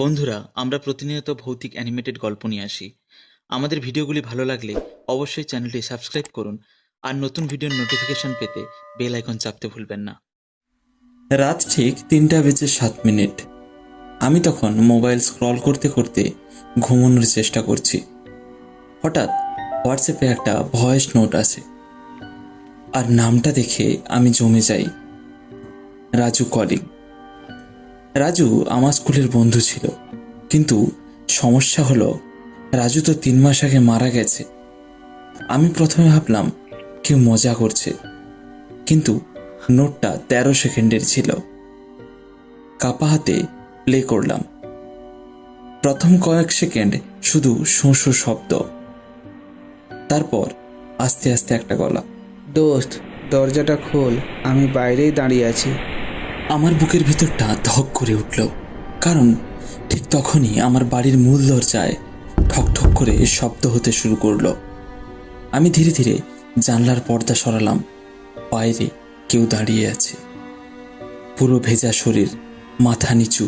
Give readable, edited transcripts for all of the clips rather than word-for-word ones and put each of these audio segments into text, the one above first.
বন্ধুরা, আমরা প্রতিনিয়ত ভৌতিক অ্যানিমেটেড গল্প নিয়ে আসি। আমাদের ভিডিওগুলি ভালো লাগলে অবশ্যই চ্যানেলটি সাবস্ক্রাইব করুন আর নতুন ভিডিওর নোটিফিকেশন পেতে বেল আইকন চাপতে ভুলবেন না। রাত ঠিক ৩:০৭। আমি তখন মোবাইল স্ক্রল করতে করতে ঘুমানোর চেষ্টা করছি। হঠাৎ হোয়াটসঅ্যাপে একটা ভয়েস নোট আসে, আর নামটা দেখে আমি জমে যাই। রাজু কলিং। রাজু আমার স্কুলের বন্ধু ছিল, কিন্তু সমস্যা হলো রাজু তো ৩ মাস আগে মারা গেছে। আমি প্রথমে ভাবলাম কেউ মজা করছে, কিন্তু নোটটা ১৩ সেকেন্ডের ছিল। কাপা হাতে প্লে করলাম। প্রথম কয়েক সেকেন্ড শুধু শোঁ শোঁ শব্দ, তারপর আস্তে আস্তে একটা গলা, দোস্ত, দরজাটা খোল, আমি বাইরেই দাঁড়িয়ে আছি। আমার বুকের ভিতরটা ধক করে উঠল, কারণ ঠিক তখনই আমার বাড়ির মূল দরজায় ঠক ঠক করে শব্দ হতে শুরু করলো। আমি ধীরে ধীরে জানলার পর্দা সরালাম। বাইরে কেউ দাঁড়িয়ে আছে, পুরো ভেজা শরীর, মাথা নিচু,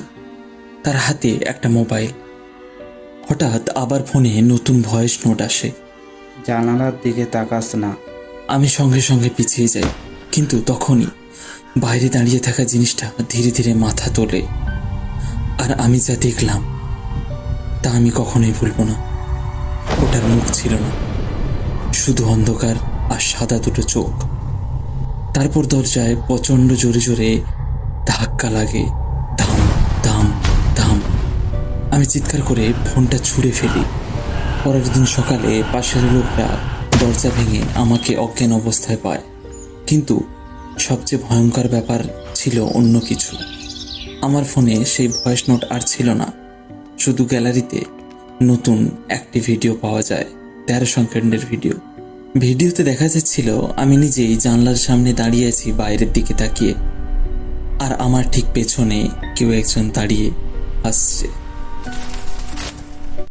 তার হাতে একটা মোবাইল। হঠাৎ আবার ফোনে নতুন ভয়েস নোট আসে। জানালার দিকে তাকাস না। আমি সঙ্গে সঙ্গে পিছিয়ে যাই, কিন্তু তখনই বাইরে দাঁড়িয়ে থাকা জিনিসটা ধীরে ধীরে মাথা তোলে। আর আমি যা দেখলাম তা আমি কখনোই ভুলবো না। ওটার মুখ ছিল না, শুধু অন্ধকার আর সাদা দুটো চোখ। তারপর দরজায় প্রচণ্ড জোরে জোরে ধাক্কা লাগে, ধাম ধাম ধাম। আমি চিৎকার করে ফোনটা ছুঁড়ে ফেলি। পরের দিন সকালে পাশের লোকটা দরজা ভেঙে আমাকে অজ্ঞান অবস্থায় পায়, কিন্তু সবচেয়ে ভয়ঙ্কর ব্যাপার ছিল অন্য কিছু। আমার ফোনে সেই ভয়েস নোট আর ছিল না, শুধু গ্যালারিতে নতুন একটি ভিডিও পাওয়া যায়, ১৩ সেকেন্ডের ভিডিও। ভিডিওতে দেখা যাচ্ছিল আমি নিজেই জানলার সামনে দাঁড়িয়ে আছি বাইরের দিকে তাকিয়ে, আর আমার ঠিক পেছনে কেউ একজন দাঁড়িয়ে আসছে।